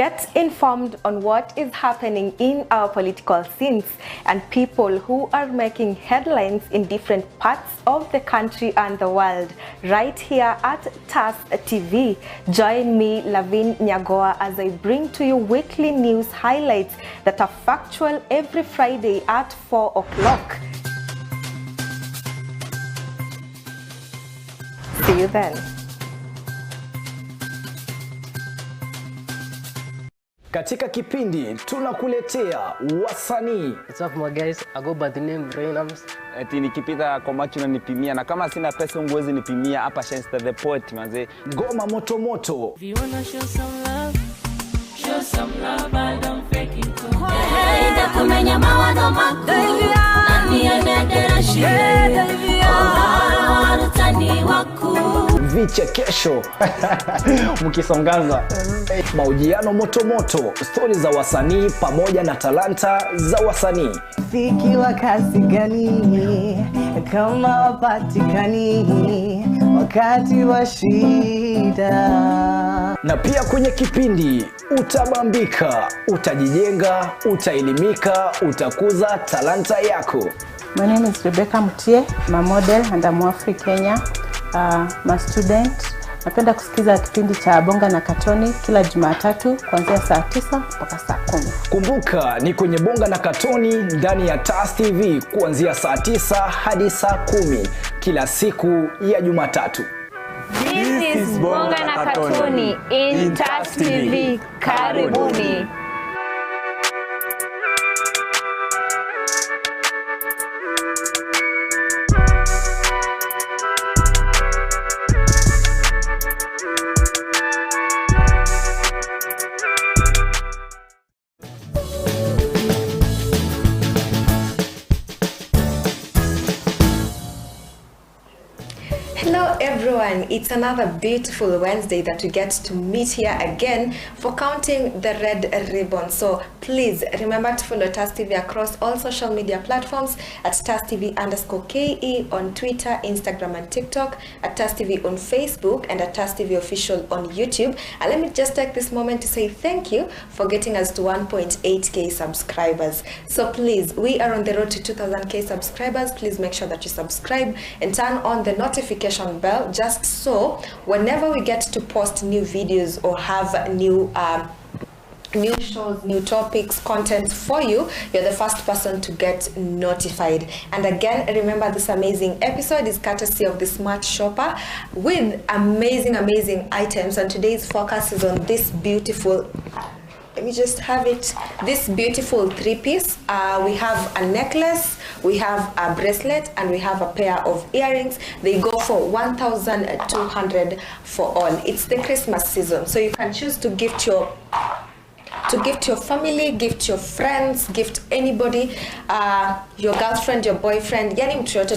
Get informed on what is happening in our political scenes and people who are making headlines in different parts of the country and the world right here at TAS TV. Join me, Lavin Nyagoa, as I bring to you weekly news highlights that are factual every Friday at 4 o'clock. See you then. Katika kipindi tunakuletea wasanii. What's up my guys? I go by the name Rainams. Eti nikipita kwa macho na nipimia, na kama sina pesa ungewezi nipimia. Hapa Shensta the Poet manze. Ngoma moto moto. If you wanna show some love, I don't fake it. Hey, da kumenya mawado mako. Nani anedera shi. Oh, utani wako. Vichekesho mkisongaza, mahojiano moto moto, stori za wasanii pamoja na talanta za wasanii. Fiki wa kasi gani kama wapatikani wakati wa shida. Na pia kwenye kipindi utabambika, utajijenga, utaelimika, utakuza talanta yako. My name is Rebecca Mutie, I'm a model and I'm Afri Kenya. My student. Napenda kusikiza kipindi cha Bonga na Katoni kila Jumatatu kuanzia saa 9 mpaka saa 10. Kumbuka ni kwenye Bonga na Katoni ndani ya TAS TV kuanzia saa 9 hadi saa 10 kila siku ya Jumatatu. This is Bonga na Katoni in TAS TV. Karibuni. Hello everyone, it's another beautiful Wednesday that we get to meet here again for counting the red ribbon. So please remember to follow TAS TV across all social media platforms at TASTV_KE on Twitter, Instagram and TikTok, at TAS TV on Facebook and at TAS TV official on YouTube. And let me just take this moment to say thank you for getting us to 1.8k subscribers. So please, we are on the road to 2000k subscribers. Please make sure that you subscribe and turn on the notification bell, just so whenever we get to post new videos or have new shows, new topics, content for you, you're the first person to get notified. And again, remember, this amazing episode is courtesy of the Smart Shopper with amazing items, and today's focus is on this beautiful, let me just have it, this beautiful 3-piece. We have a necklace, we have a bracelet, and we have a pair of earrings. They go for 1,200 for all. It's the Christmas season, so you can choose to gift your family, gift your friends, gift anybody, your girlfriend, your boyfriend, yani mtu yote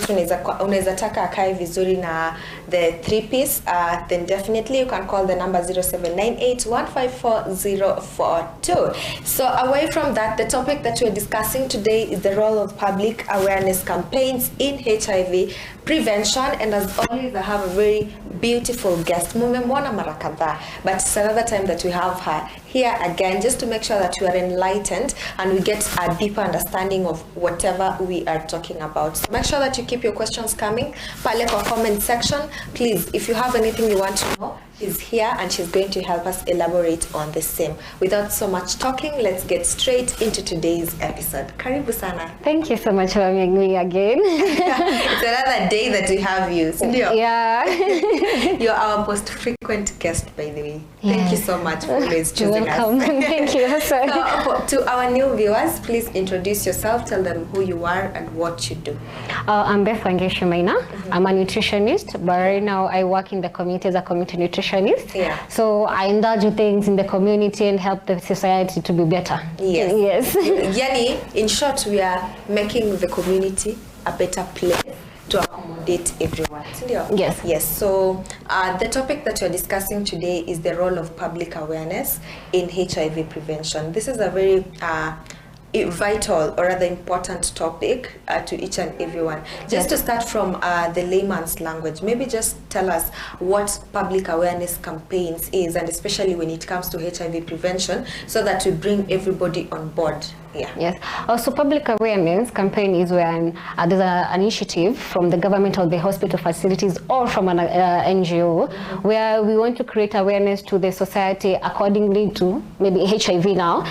unaweza taka akae vizuri na the 3-piece, then definitely you can call the number 0798154042. So away from that, the topic that we're discussing today is the role of public awareness campaigns in HIV prevention, and as always I have a very beautiful guest. Mumemwona mara kadhaa, but it's another time that we have her here again, just to make sure that we are enlightened and we get a deeper understanding of whatever we are talking about. So make sure that you keep your questions coming pale kwa comment section. Please, if you have anything you want to know, she's here and she's going to help us elaborate on the same. Without so much talking, let's get straight into today's episode. Karibu sana. Thank you so much for having me again. It's another day that we have you. Sindio? Yeah. You're our most frequent guest, by the way. Thank you so much for always choosing Welcome. us. Thank you. So, to our new viewers, please introduce yourself. Tell them who you are and what you do. I'm Beth Wangeshu Maina. I'm a nutritionist, but right now I work in the community as a community nutritionist. Yeah. So I indulge in things in the community and help the society to be better. Yes. Yes. Yani, in short, we are making the community a better place to accommodate everyone. Yes. Yes. So the topic that we're discussing today is the role of public awareness in HIV prevention. This is a very vital or rather important topic to each and everyone. Just to start from the layman's language, maybe just tell us what public awareness campaigns is, and especially when it comes to HIV prevention, so that we bring everybody on board. Yeah. Yes. So public awareness campaign is when there's an initiative from the government or the hospital facilities or from an NGO where we want to create awareness to the society accordingly to maybe HIV now,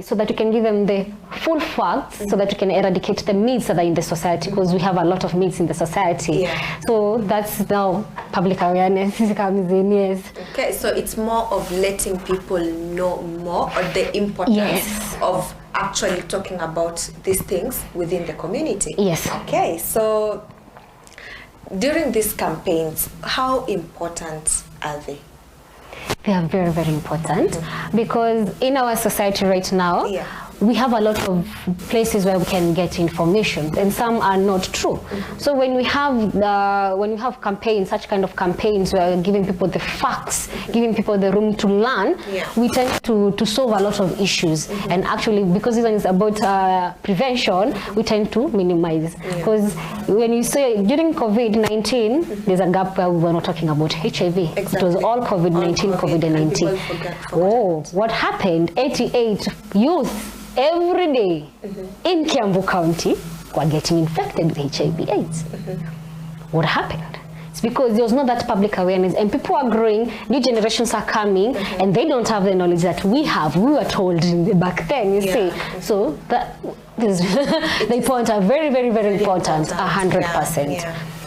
so that we can give them the full facts, so that we can eradicate the myths that are in the society, because we have a lot of myths in the society. So that's now public awareness comes in. Yes. Okay, so it's more of letting people know more or the importance of actually talking about these things within the community. Yes. Okay, so during these campaigns, how important are they? They are very, very important because in our society right now, we have a lot of places where we can get information, and some are not true. So when we have campaigns, such kind of campaigns where we're giving people the facts, giving people the room to learn, we tend to solve a lot of issues. And actually, because this one is about prevention, we tend to minimize. Because when you say during COVID-19, there's a gap where we were not talking about HIV. It was all COVID-19, COVID-19. Oh, what happened? 88 youth every day in Kiambu County were getting infected with HIV/AIDS. What happened? It's because there was not that public awareness, and people are growing, new generations are coming, and they don't have the knowledge that we have. We were told back then, you see. So that the point are very, very, very important, 100%.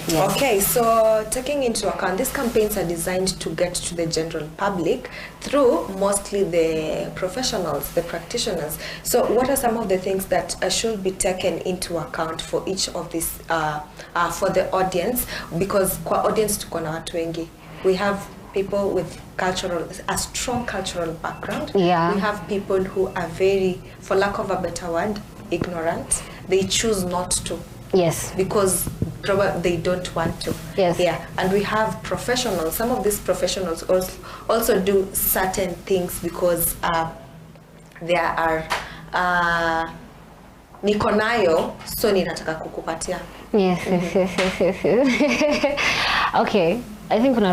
Yes. Okay, so taking into account, these campaigns are designed to get to the general public through mostly the professionals, the practitioners. So what are some of the things that should be taken into account for each of these, for the audience? Because kwa audience tuko na watu wengi. We have people with a strong cultural background. We have people who are very, for lack of a better word, ignorant. They choose not to. Yes. Because probably they don't want to. Yes. Yeah. And we have professionals. Some of these professionals also do certain things because there are niko nayo, so ninataka kukupatia. Yes. Okay. I think so,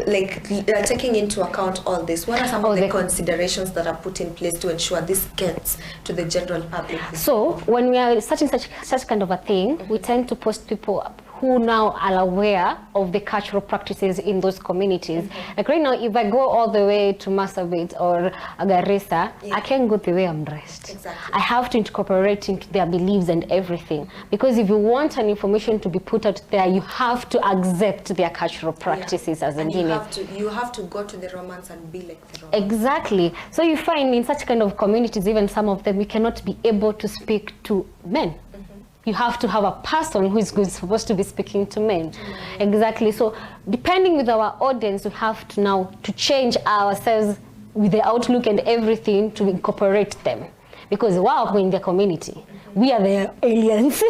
like taking into account all this, what are some of the considerations that are put in place to ensure this gets to the general public? So when we are searching such kind of a thing, we tend to post people who now are aware of the cultural practices in those communities. Like right now, if I go all the way to Marsabit or Garissa, I can't go the way I'm dressed. Exactly. I have to incorporate into their beliefs and everything. Because if you want an information to be put out there, you have to accept their cultural practices as an you have to go to the Romans and be like the Romans. Exactly. So you find in such kind of communities, even some of them, you cannot be able to speak to men. You have to have a person who is supposed to be speaking to men. Exactly. So depending with our audience, we have to now to change ourselves with the outlook and everything to incorporate them. Because wow, in the community, we are the aliens.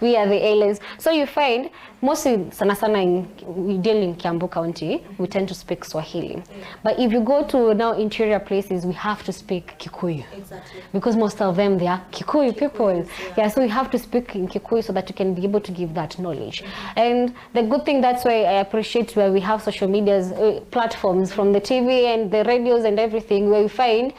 We are the aliens. So you find mostly we deal in Kiambu County, we tend to speak Swahili. But if you go to now interior places, we have to speak Kikuyu. Exactly. Because most of them, they are Kikuyu people. So we have to speak in Kikuyu so that you can be able to give that knowledge. And the good thing, that's why I appreciate where we have social medias, platforms from the TV and the radios and everything, where we find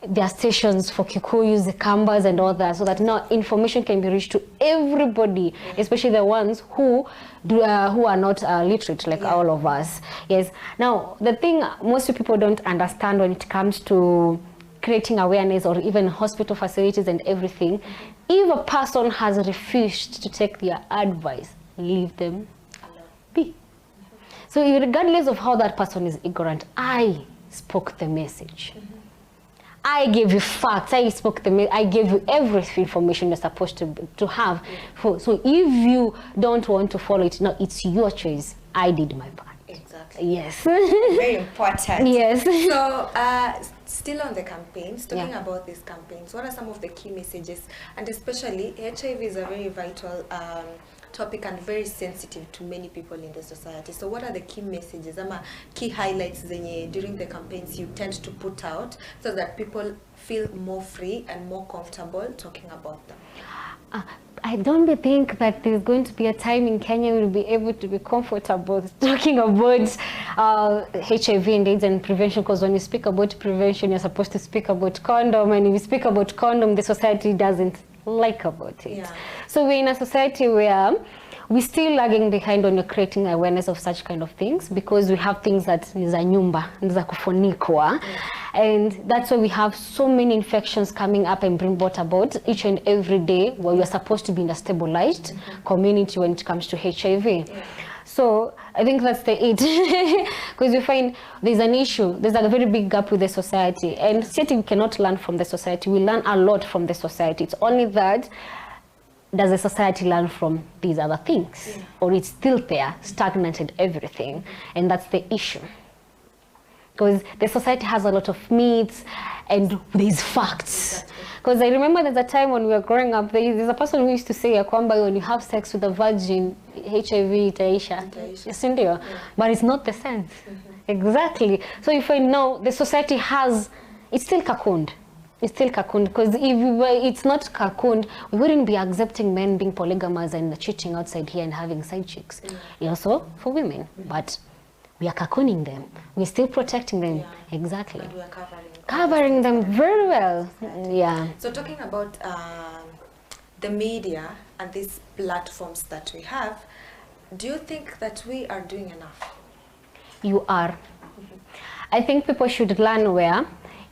there are stations for Kikuyus, the Kambas and all that, so that now information can be reached to everybody, especially the ones who are not literate like all of us. Yes. Now, the thing most people don't understand when it comes to creating awareness or even hospital facilities and everything, if a person has refused to take their advice, leave them be. So regardless of how that person is ignorant, I spoke the message. I gave you facts. I gave you every information you're supposed to have. So if you don't want to follow it, no, it's your choice. I did my part. Exactly. Yes. Very important. Yes. So still on the campaigns, talking about these campaigns, what are some of the key messages? And especially HIV is a very vital topic and very sensitive to many people in the society. So what are the key messages, key highlights during the campaigns you tend to put out so that people feel more free and more comfortable talking about them? I don't think that there's going to be a time in Kenya we'll be able to be comfortable talking about HIV and AIDS and prevention, because when you speak about prevention, you're supposed to speak about condom, and if you speak about condom, the society doesn't like about it. Yeah. So we're in a society where we're still lagging behind on creating awareness of such kind of things, because we have things that is a nyumba, za kufunikwa, and that's why we have so many infections coming up and being brought about each and every day, where we're supposed to be in a stabilized community when it comes to HIV. Yeah. So I think that's the it, because you find there's an issue, there's a very big gap with the society, and certainly we cannot learn from the society. We learn a lot from the society. It's only that, does the society learn from these other things? Yeah. Or it's still there, stagnated everything? And that's the issue. Because the society has a lot of myths and there's facts. Because I remember there's a time when we were growing up, there's a person who used to say, when you have sex with a virgin, HIV itaisha. Yes, yeah. But it's not the sense. Exactly. So if I know the society has, it's still cocooned. It's still cocooned, because if it's not cocooned, we wouldn't be accepting men being polygamous and cheating outside here and having side chicks. Also for women, but we are cocooning them. We're still protecting them. Yeah. Exactly. And we are covering them very well. Yeah. So talking about the media and these platforms that we have, do you think that we are doing enough? You are. I think people should learn where,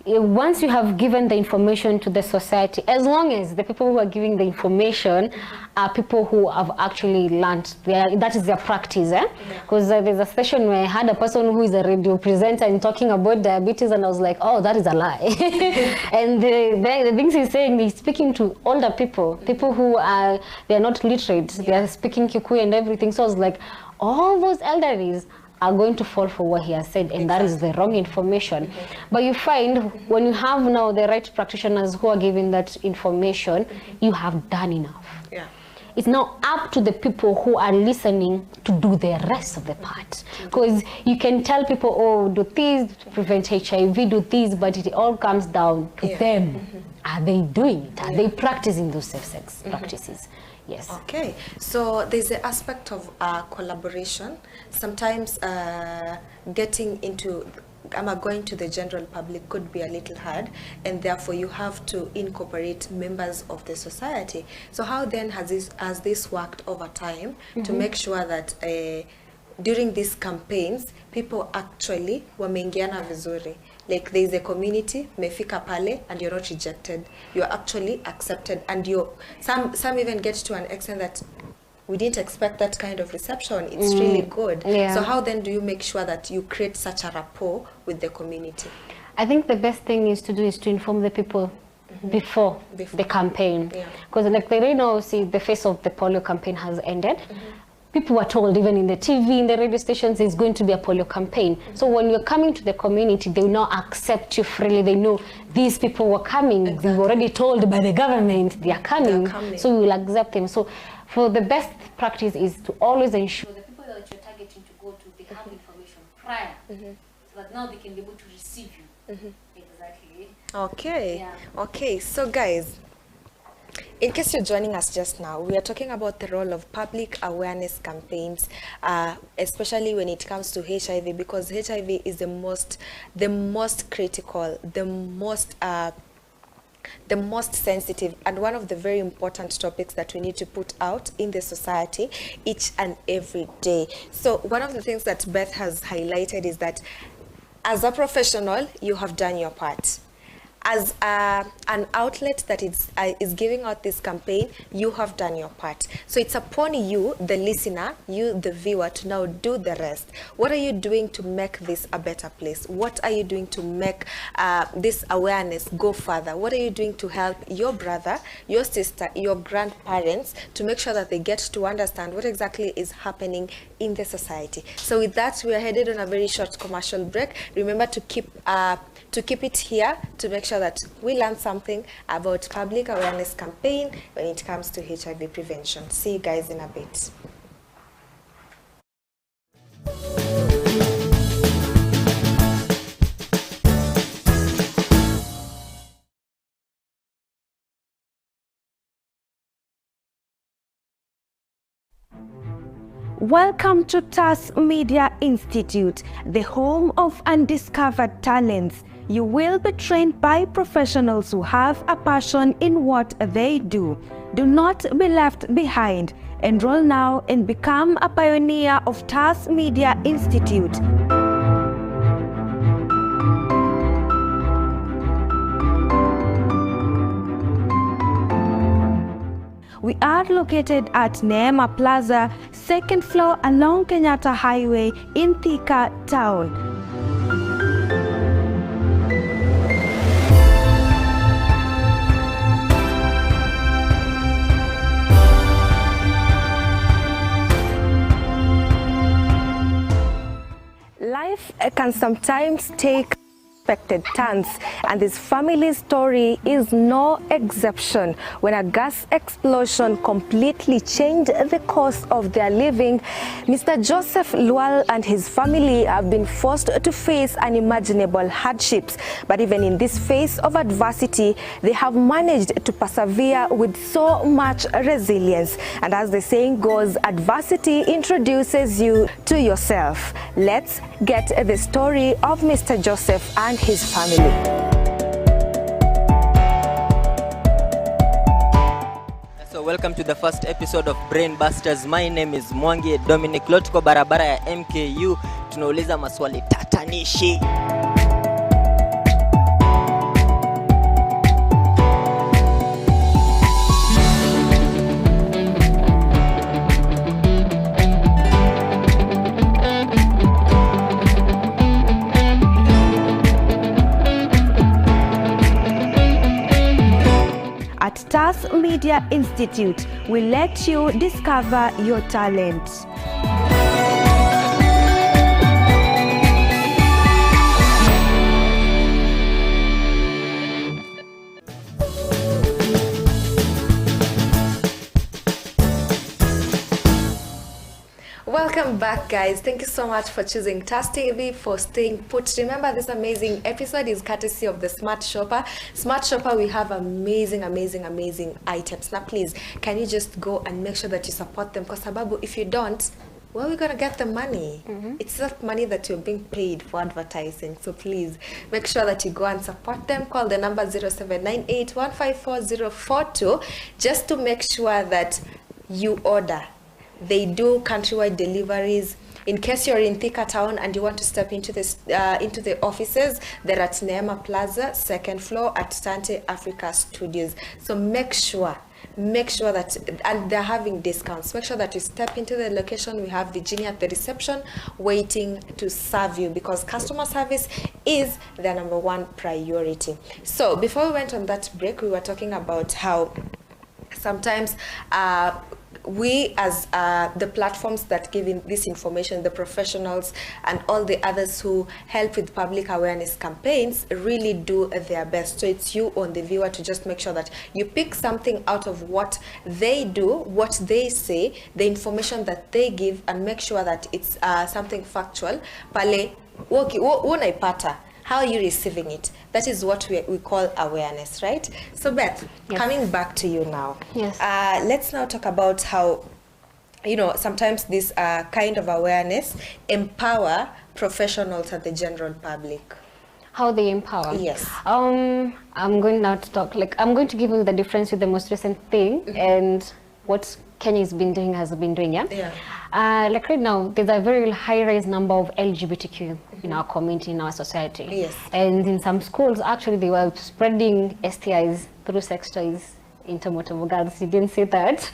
once you have given the information to the society, as long as the people who are giving the information are people who have actually learned, that is their practice. Because there's a session where I had a person who is a radio presenter and talking about diabetes, and I was like, oh, that is a lie. And the things he's saying, he's speaking to older people, people who are, they're not literate, they're speaking Kikuyu and everything. So I was like, all those elderlies are going to fall for what he has said, and that is the wrong information. But you find when you have now the right practitioners who are giving that information, you have done enough. Yeah. It's now up to the people who are listening to do the rest of the part. Because you can tell people, oh, do this to prevent HIV, do this, but it all comes down to them. Are they doing it? Are they practicing those safe sex practices? Yes. Okay. So there's the aspect of collaboration. Sometimes getting into going to the general public could be a little hard, and therefore you have to incorporate members of the society. So how then has this worked over time to make sure that during these campaigns people actually wameingiana vizuri? Like there is a community, mefika pale, and you're not rejected. You're actually accepted, and some even get to an extent that we didn't expect that kind of reception. It's really good. Yeah. So how then do you make sure that you create such a rapport with the community? I think the best thing is to do is to inform the people before the campaign. Because like they right now see the face of the polio campaign has ended. People were told, even in the TV, in the radio stations, there's going to be a polio campaign. So when you're coming to the community, they will not accept you freely. They know these people were coming. Exactly. They were already told by the government they are coming. So we will accept them. So for the best practice is to always ensure the people that you're targeting to go to, they have information prior, so that now they can be able to receive you. Exactly. Okay. Yeah. Okay. So guys, in case you're joining us just now, we are talking about the role of public awareness campaigns, especially when it comes to HIV, because HIV is the most critical, the most sensitive, and one of the very important topics that we need to put out in the society each and every day. So one of the things that Beth has highlighted is that as a professional, you have done your part. As an outlet that is giving out this campaign, you have done your part. So it's upon you, the listener, you, the viewer, to now do the rest. What are you doing to make this a better place? What are you doing to make this awareness go further? What are you doing to help your brother, your sister, your grandparents to make sure that they get to understand what exactly is happening in the society? So with that, we are headed on a very short commercial break. Remember to keep to keep it here, to make sure that we learn something about public awareness campaign when it comes to HIV prevention. See you guys in a bit. Welcome to TAS Media Institute, the home of undiscovered talents. You will be trained by professionals who have a passion in what they do. Do not be left behind. Enroll now and become a pioneer of TAS Media Institute. We are located at Neema Plaza, 2nd floor along Kenyatta Highway in Thika Town. Life can sometimes take unexpected turns, and this family's story is no exception. When a gas explosion completely changed the course of their living, Mr. Joseph Lual and his family have been forced to face unimaginable hardships. But even in this phase of adversity, they have managed to persevere with so much resilience. And as the saying goes, adversity introduces you to yourself. Let's get the story of Mr. Joseph and his family. So welcome to the first episode of Brain Busters. My name is Mwangi Dominic. Leo tuko barabara ya MKU, tunauliza maswali tatanishi. At TAS Media Institute, we let you discover your talent. Welcome back, guys. Thank you so much for choosing TAS TV, for staying put. Remember, this amazing episode is courtesy of the Smart Shopper. Smart Shopper, we have amazing items. Now, please, can you just go and make sure that you support them? Because sababu, if you don't, where are we going to get the money? It's not money that you're being paid for advertising. So please make sure that you go and support them. Call the number 0798-154-042 just to make sure that you order. They do countrywide deliveries. In case you're in Thika Town and you want to step into this into the offices, they're at Neema Plaza, 2nd floor at Tante Africa Studios. So make sure that, and they're having discounts, make sure that you step into the location. We have Virginia at the reception waiting to serve you, because customer service is the #1 priority. So before we went on that break, we were talking about how sometimes we as the platforms that give in this information, the professionals and all the others who help with public awareness campaigns really do their best. So it's you on the viewer to just make sure that you pick something out of what they do, what they say, the information that they give, and make sure that it's something factual. Pale unaipata, how are you receiving it? That is what we call awareness, right? So Beth, yes. Coming back to you now. Yes. Let's now talk about how, you know, sometimes this kind of awareness empower professionals and the general public. How they empower? Yes. I'm going now to talk, I'm going to give you the difference with the most recent thing and what Kenya has been doing, yeah? Yeah. Like right now, there's a very high-rise number of LGBTQ in our community, in our society. Yes. And in some schools, actually, they were spreading STIs through sex toys into multiple girls. You didn't say that.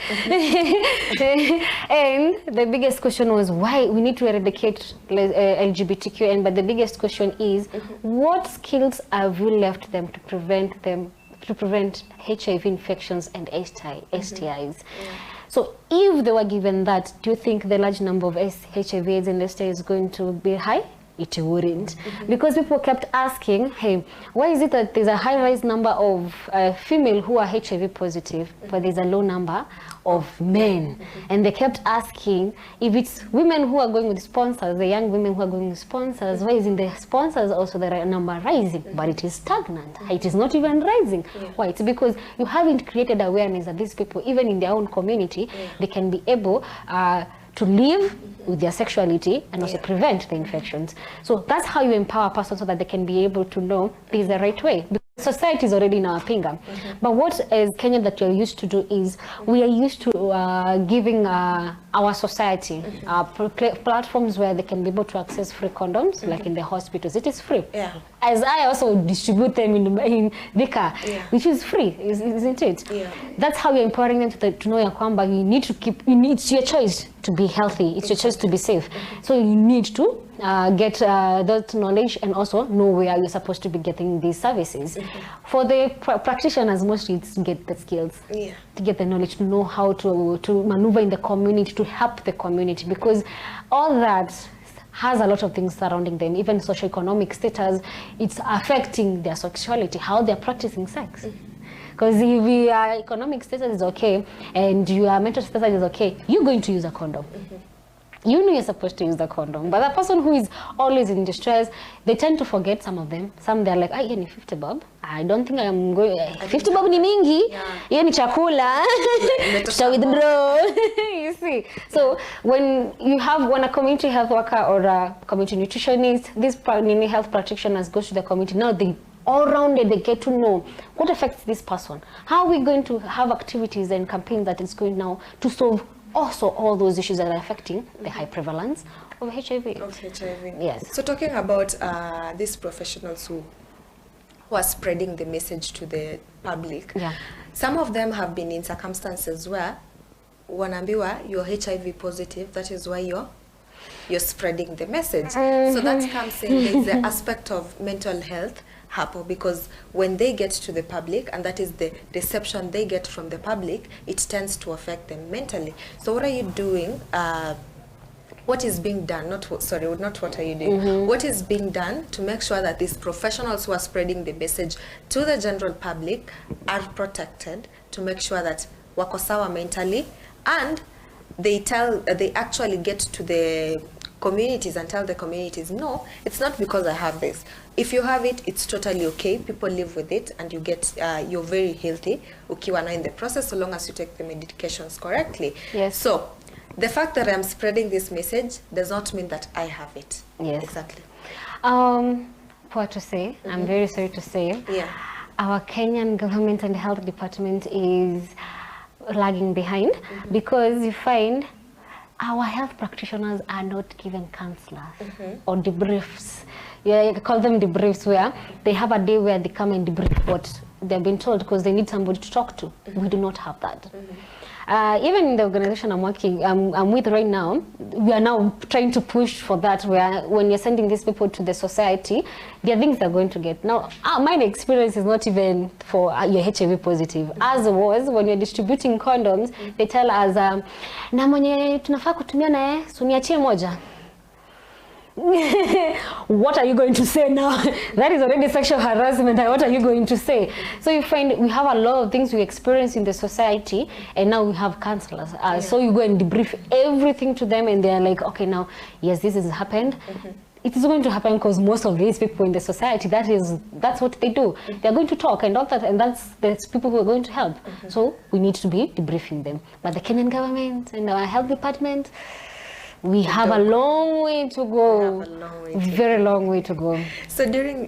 And the biggest question was why we need to eradicate LGBTQ. But the biggest question is, what skills have you left them to prevent HIV infections and STIs? So if they were given that, do you think the large number of HIV/AIDS and STIs is going to be high? it wouldn't. Because people kept asking, hey, why is it that there's a high rise number of female who are HIV positive, but there's a low number of men? And they kept asking, if it's women who are going with sponsors, the young women who are going with sponsors, why isn't the sponsors also the number rising? But it is stagnant. It is not even rising. Why? It's because you haven't created awareness that these people, even in their own community, they can be able to live with their sexuality and also prevent the infections. So that's how you empower a person so that they can be able to know this is the right way. Because society is already in our finger. But what as Kenya that you're used to do is we are used to giving our society platforms where they can be able to access free condoms, like in the hospitals. It is free. As I also distribute them in Vika, which is free, isn't it? That's how you're empowering them to know your kwamba you need to keep, it's your choice to be healthy, it's your choice to be safe. So you need to get that knowledge and also know where you're supposed to be getting these services. For the practitioners, mostly it's to get the skills, to get the knowledge, to know how to maneuver in the community, to help the community, because all that has a lot of things surrounding them, even socioeconomic status. It's affecting their sexuality, how they're practicing sex. Because if your economic status is okay and your mental status is okay, you're going to use a condom. You know you're supposed to use the condom. But the person who is always in distress, they tend to forget some of them. Some they're like, ni 50 bob. I don't think I'm going, 50 bob ni mingi. Hiyo ni chakula. Tuta withdraw. You see. So when a community health worker or a community nutritionist, these health practitioners go to the community, now they all rounded, they get to know what affects this person. How are we going to have activities and campaigns that is going now to solve also all those issues that are affecting the high prevalence of HIV. Yes. So talking about these professionals who are spreading the message to the public, some of them have been in circumstances where wanaambiwa you're HIV positive, that is why you're spreading the message. So that comes in, there's the aspect of mental health happen, because when they get to the public, and that is the reception they get from the public, it tends to affect them mentally. So what are you doing? What is being done? Not what are you doing? What is being done to make sure that these professionals who are spreading the message to the general public are protected, to make sure that wako sawa mentally, and they actually get to the communities and tell the communities, no, it's not because I have this. If you have it, it's totally okay. People live with it, and you get you're very healthy ukiwa na in the process, so long as you take the medications correctly. Yes. So the fact that I'm spreading this message does not mean that I have it. Yes. Exactly. What to say? I'm very sorry to say. Our Kenyan government and health department is lagging behind, because you find our health practitioners are not given counselors or debriefs. You call them debriefs, where they have a day where they come and debrief what they've been told, because they need somebody to talk to. We do not have that. Even in the organization I'm with right now, we are now trying to push for that, where when you're sending these people to the society, there are things they're going to get. Now, my experience is not even for you're HIV positive. As it was, when you're distributing condoms, they tell us, na mwenye tunafaa kutumia nae, suniachie moja. What are you going to say now? That is already sexual harassment. What are you going to say? So you find we have a lot of things we experience in the society, and now we have counselors. So you go and debrief everything to them, and they're like, okay, now, yes, this has happened. It is going to happen because most of these people in the society, that's what they do. They're going to talk and all that, and that's people who are going to help. So we need to be debriefing them. But the Kenyan government and our health department, we have a long way to go. Very long way to go. So during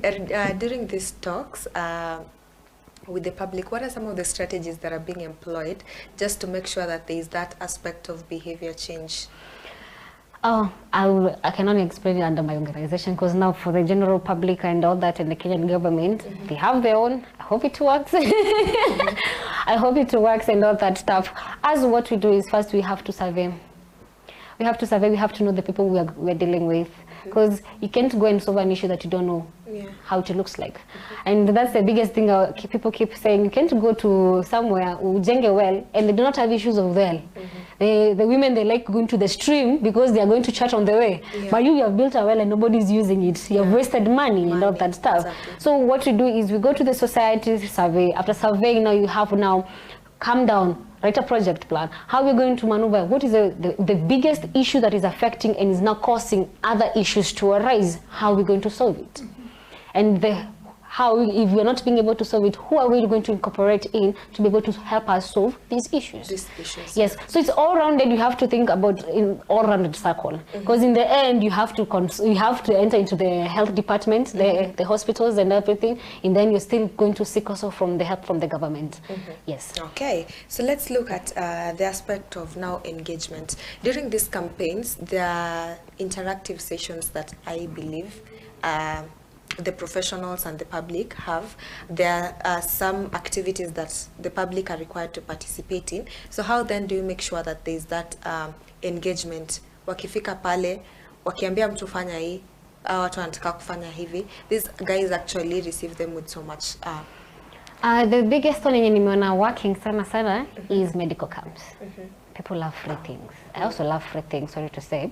these talks with the public, what are some of the strategies that are being employed just to make sure that there is that aspect of behavior change? Oh, I can only explain it under my organization, because now for the general public and all that, and the Kenyan government, they have their own. I hope it works. I hope it works and all that stuff. As what we do is, first we have to survey. We have to know the people we're dealing with. because you can't go and solve an issue that you don't know how it looks like. And that's the biggest thing people keep saying. You can't go to somewhere, ujenge well, and they do not have issues of well. The women, they like going to the stream because they are going to church on the way. But you have built a well and nobody's using it. You have wasted money and all that stuff. Exactly. So what we do is we go to the society survey. After surveying, now you have calm down, write a project plan. How we're going to maneuver, what is the biggest issue that is affecting and is now causing other issues to arise? How are we going to solve it? And how, if we're not being able to solve it, who are we going to incorporate in to be able to help us solve these issues? Yes, so it's all rounded. You have to think about in all rounded circle, because in the end you have to enter into the health department, the hospitals and everything, and then you're still going to seek also from the help from the government. Yes. Okay, so let's look at the aspect of now engagement. During these campaigns, there are interactive sessions that I believe the professionals and the public have. There are some activities that the public are required to participate in. So how then do you make sure that there is that engagement? Wakifika pale, wakiambia mtu fanya hii, watu wanataka kufanya hivi, these guys actually receive them with so much the biggest one yenye nimeona working sana is medical camps. People love free things. I also love free things, sorry to say.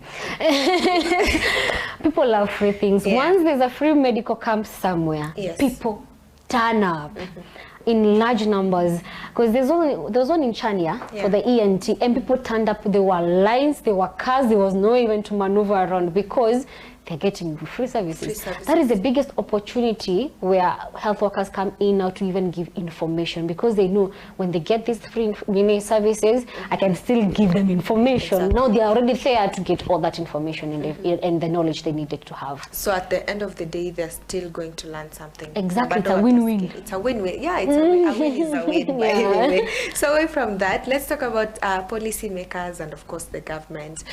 People love free things. Once there's a free medical camp somewhere, people turn up in large numbers. Because there was one in Chania for the ENT, and people turned up. There were lines, there were cars, there was no even to maneuver around because they're getting free services. That is the biggest opportunity where health workers come in now to even give information, because they know when they get these free services, I can still give them information. Now they are already there to get all that information and the knowledge they needed to have. So at the end of the day, they're still going to learn something. Exactly, it's a win-win. It's a win-win. Yeah, it's a win is a win. By the way. So away from that, let's talk about policy makers and of course the government.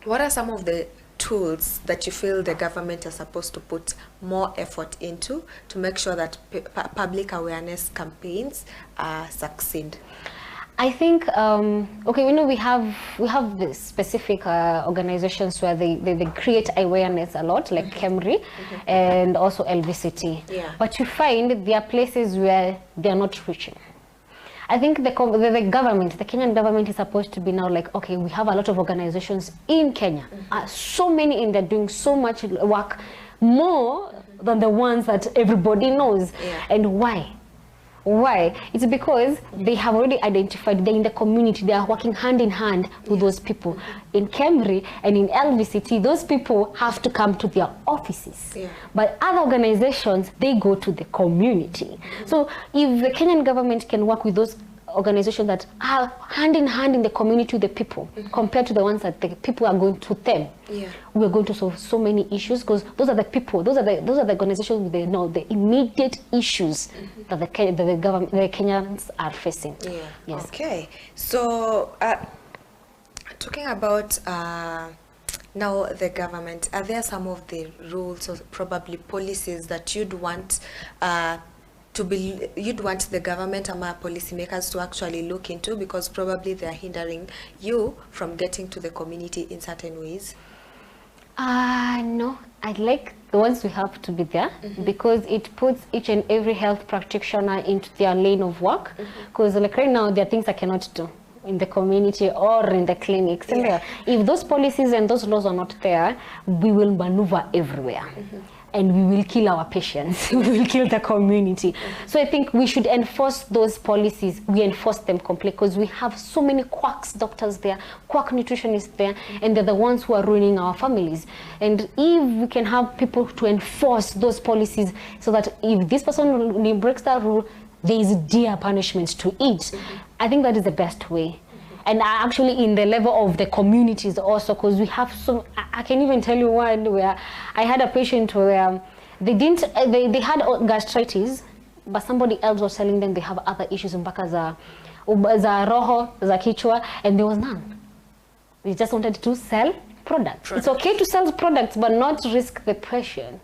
What are some of the tools that you feel the government is supposed to put more effort into to make sure that public awareness campaigns succeed? I think okay, we know we have the specific organizations where they create awareness a lot, like KEMRI and also LVCT. But you find there are places where they are not reaching. I think the government, the Kenyan government is supposed to be now like, okay, we have a lot of organizations in Kenya, so many, and they're doing so much work, more than the ones that everybody knows. And why? Why? It's because they have already identified, they're in the community, they are working hand in hand with those people. In KEMRI and in LVCT, those people have to come to their offices. But other organizations, they go to the community. So if the Kenyan government can work with those organizations that are hand in hand in the community with the people, compared to the ones that the people are going to them, we're going to solve so many issues, because those are the people, those are the organizations with the immediate issues that the Kenyans are facing. Yes. Okay, so talking about now the government, are there some of the rules or probably policies that you'd want the government and policymakers to actually look into, because probably they are hindering you from getting to the community in certain ways? No, I'd like the ones we have to be there, because it puts each and every health practitioner into their lane of work, because like right now there are things I cannot do in the community or in the clinics. If those policies and those laws are not there, we will maneuver everywhere. And we will kill our patients. We will kill the community. So I think we should enforce those policies. We enforce them completely, because we have so many quacks doctors there, quack nutritionists there, and they're the ones who are ruining our families. And if we can have people to enforce those policies, so that if this person breaks that rule, there is dear punishments to it, I think that is the best way. And actually in the level of the communities also, because we have some, I can even tell you one where I had a patient where they had gastritis, but somebody else was telling them they have other issues, mpaka za roho, za kichwa, and there was none. They just wanted to sell products. It's okay to sell products, but not risk the patient.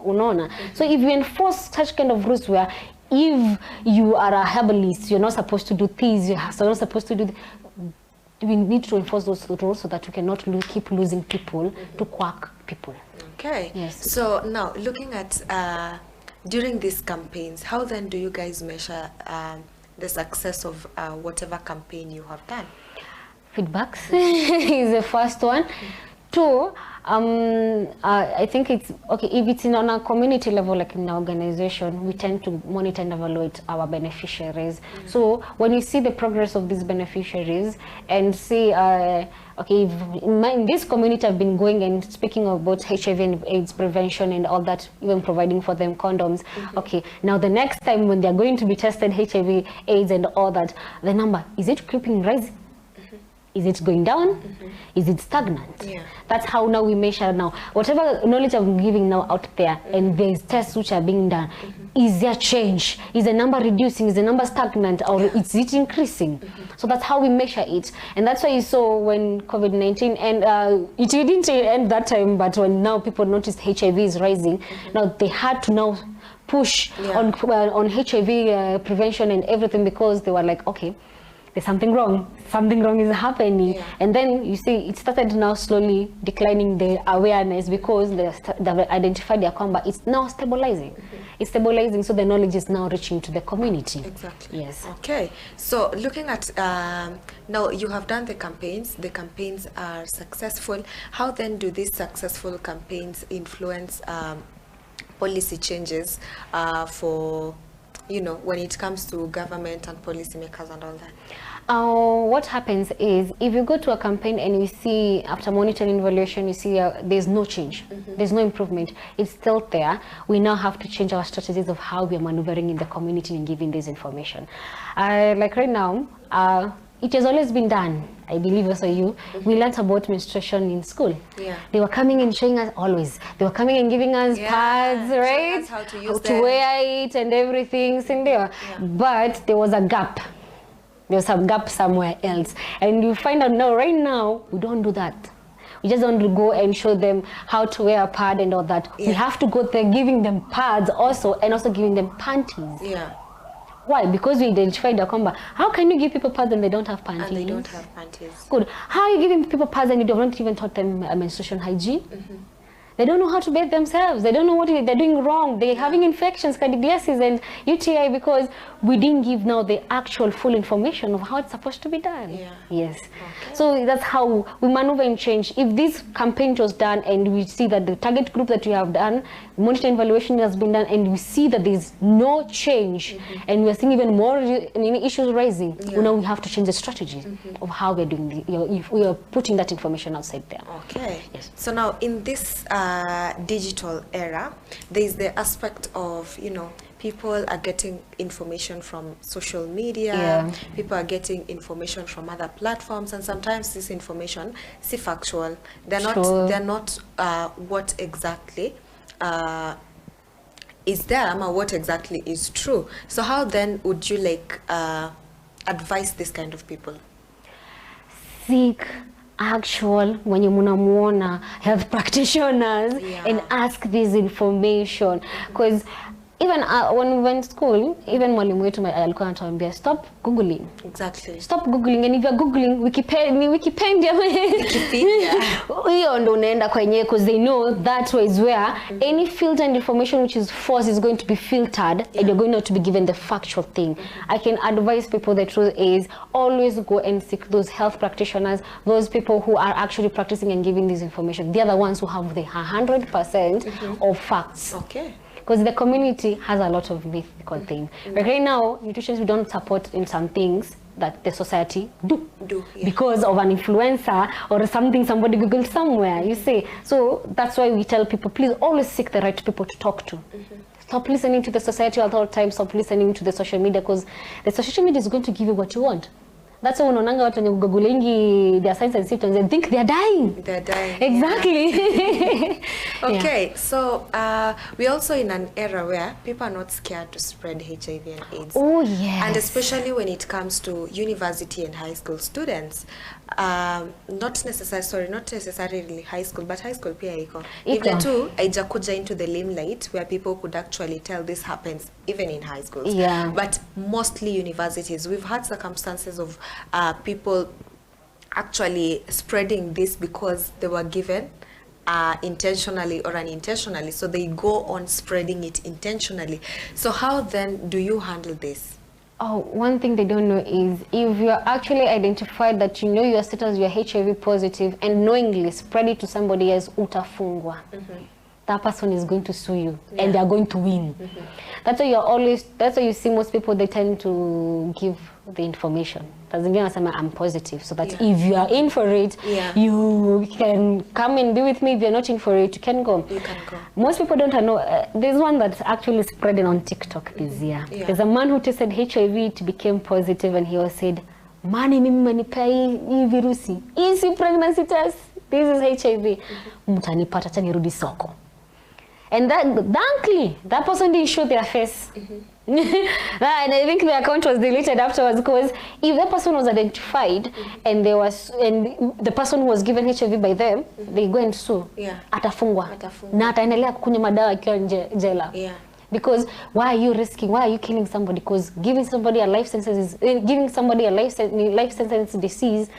Unaona? So if you enforce such kind of rules where if you are a herbalist, you're not supposed to do these, you're not supposed to do we need to enforce those rules so that we cannot keep losing people to quack people. Okay. Yes. So now looking at during these campaigns, how then do you guys measure the success of whatever campaign you have done? Feedbacks is the first one. Two, I think it's okay if it's on a community level, like in our organization, we tend to monitor and evaluate our beneficiaries. So when you see the progress of these beneficiaries and see, okay, if in this community I've been going and speaking about HIV and AIDS prevention and all that, even providing for them condoms. Okay, now the next time when they're going to be tested HIV, AIDS and all that, the number, is it creeping, rising? Is it going down? Is it stagnant? Yeah. That's how now we measure now. Whatever knowledge I'm giving now out there, and there's tests which are being done, is there change? Is the number reducing? Is the number stagnant? Or is it increasing? So that's how we measure it. And that's why you saw when COVID-19, and it didn't end that time, but when now people noticed HIV is rising, now they had to now push on HIV prevention and everything, because they were like, okay, there's something wrong is happening. And then you see it started now slowly declining the awareness, because they've identified their combat. It's now stabilizing. It's stabilizing, so the knowledge is now reaching to the community. Exactly. Yes. Okay, so looking at now you have done the campaigns are successful. How then do these successful campaigns influence policy changes for, you know, when it comes to government and policymakers and all that? What happens is, if you go to a campaign and you see, after monitoring evaluation, you see there's no change, there's no improvement, it's still there, we now have to change our strategies of how we are maneuvering in the community and giving this information. Like right now, it has always been done. I believe also you. We learned about menstruation in school. Yeah. They were coming and showing us always. They were coming and giving us pads, right? How to use how to wear it and everything in there. But there was a gap. There was a gap somewhere else. And you find out now, right now, we don't do that. We just don't go and show them how to wear a pad and all that. We have to go there giving them pads also, and also giving them panties. Yeah. Why? Because we identified the combat. How can you give people pads and they don't have panties? And they don't have panties. Good. How are you giving people pads and you don't even taught them menstruation hygiene? They don't know how to bathe themselves. They don't know what they're doing wrong. They're having infections, candidiasis and UTI, because we didn't give now the actual full information of how it's supposed to be done. Yes. Okay. So that's how we maneuver and change. If this campaign was done and we see that the target group that we have done, monitoring evaluation has been done, and we see that there's no change, and we're seeing even more issues rising, now we have to change the strategy of how we're doing if we are putting that information outside there. Okay. Yes. So now in this digital era, there's the aspect of, you know, people are getting information from social media, people are getting information from other platforms, and sometimes this information is factual. They're not what exactly is there, or what exactly is true. So how then would you like advise this kind of people? Seek actual, when you munamuona health practitioners and ask this information, because even when we went to school, even mwalimu wetu alikuwa anatuambia stop googling. Exactly. Stop googling, and if you're googling Wikipedia hiyo ndo unaenda kwenye, because they know that way is where any filtered information which is false is going to be filtered, and you're going to be given the factual thing. I can advise people, the truth is, always go and seek those health practitioners, those people who are actually practicing and giving this information. They are the ones who have the 100% of facts. Okay. Because the community has a lot of mythical things. Like right now, nutritionists, we don't support in some things that the society do because of an influencer or something somebody googled somewhere, you see. So that's why we tell people, please always seek the right people to talk to. Stop listening to the society at all times. Stop listening to the social media, because the social media is going to give you what you want. That's why unaonanga watu wenye googlingi their signs and symptoms and think they're dying. They're dying. Exactly. Okay, so we're also in an era where people are not scared to spread HIV and AIDS. Oh, yes. And especially when it comes to university and high school students. Not necessarily high school, but high school pia iko. Even too, haijakuja into the limelight where people could actually tell this happens even in high schools. Yeah. But mostly universities. We've had circumstances of people actually spreading this because they were given intentionally or unintentionally, so they go on spreading it intentionally. So how then do you handle this? Oh, one thing they don't know is if you are actually identified that you know your status, you are HIV positive, and knowingly spread it to somebody else, utafungwa. That person is going to sue you, and they are going to win. That's why you see most people, they tend to give the information. I'm positive, so that if you are in for it, you can come and be with me. If you're not in for it, you can go. You can go. Most people don't know. There's one that's actually spreading on TikTok this year. There's a man who tested HIV, it became positive, and he was said, "Mani mimi manipea hii virusi. Hii pregnancy test. This is HIV. Mtanipata acha nirudi soko." And thankfully, that person didn't show their face. And I think the account was deleted afterwards, because if that person was identified and the person who was given HIV by them, they go and sue. Atafungwa. Na ataendelea kukunywa madawa akiwa jela. Because why are you risking? Why are you killing somebody? Because giving somebody a life sentence disease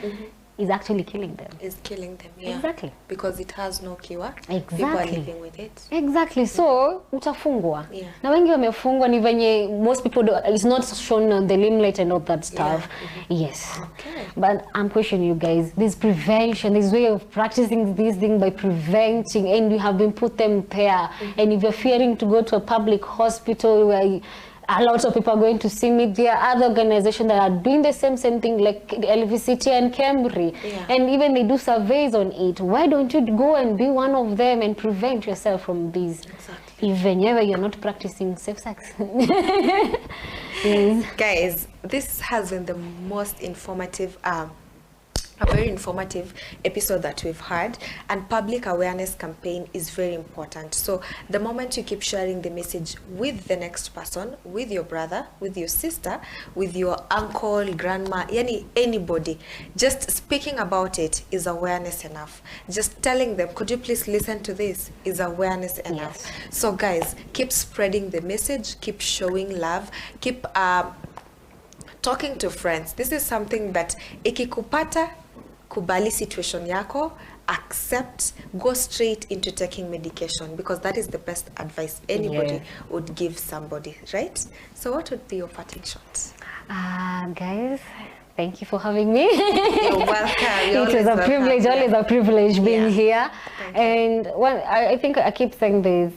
is actually killing them. Is killing them, Exactly. Because it has no cure. Exactly. People are living with it. Exactly. So, utafungwa. Na wengi wamefungwa ni venye most people it's not shown on the limelight and all that stuff. Yes. Okay. But I'm questioning you guys. This prevention, this way of practicing this thing by preventing, and you have been put them there. And if you're fearing to go to a public hospital where a lot of people are going to see me, there are other organizations that are doing the same thing, like LVCT and Cambry, and even they do surveys on it. Why don't you go and be one of them and prevent yourself from these? Exactly. Even if you're not practicing safe sex. Guys, this has been the most informative a very informative episode that we've had, and public awareness campaign is very important. So the moment you keep sharing the message with the next person, with your brother, with your sister, with your uncle, grandma, anybody, just speaking about it is awareness enough. Just telling them, could you please listen to this, is awareness enough. So guys, keep spreading the message, keep showing love, keep talking to friends. This is something that ikikupata, kubali situation yako, accept, go straight into taking medication, because that is the best advice anybody would give somebody, right? So what would be your parting shot? Guys, thank you for having me. You're welcome. It was a privilege, always a privilege being here. And I think I keep saying this,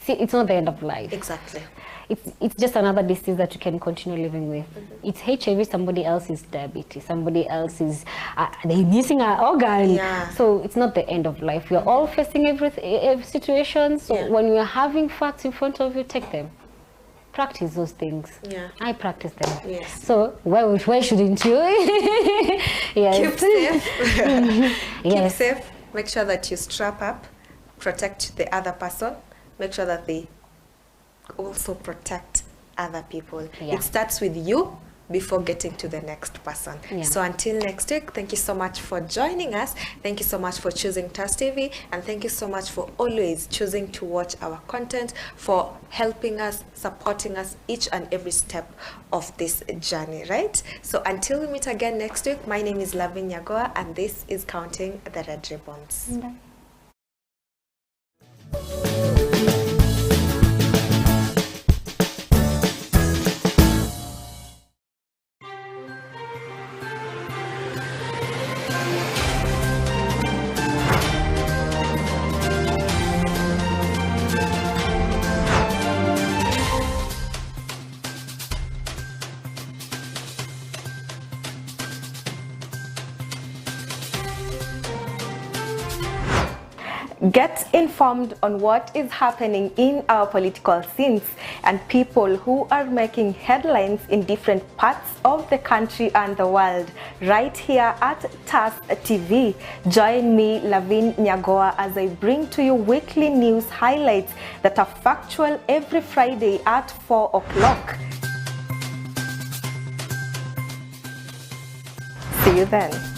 it's not the end of life. Exactly. It's just another disease that you can continue living with. It's HIV, somebody else is diabetes, somebody else is they're missing an organ. So it's not the end of life. We're all facing every situation. So when you're having facts in front of you, take them. Practice those things. I practice them. So why shouldn't you? Keep safe. Keep safe. Make sure that you strap up, protect the other person, make sure that they also protect other people. It starts with you before getting to the next person. So until next week, thank you so much for joining us. Thank you so much for choosing TAS TV, and thank you so much for always choosing to watch our content, for helping us, supporting us each and every step of this journey, right? So until we meet again next week, my name is Lavin Nyagoa, and this is Counting the Red Ribbons. Bye. Get informed on what is happening in our political scenes and people who are making headlines in different parts of the country and the world, right here at TAS TV. Join me, Lavin Nyagoa, as I bring to you weekly news highlights that are factual every Friday at 4 o'clock. See you then.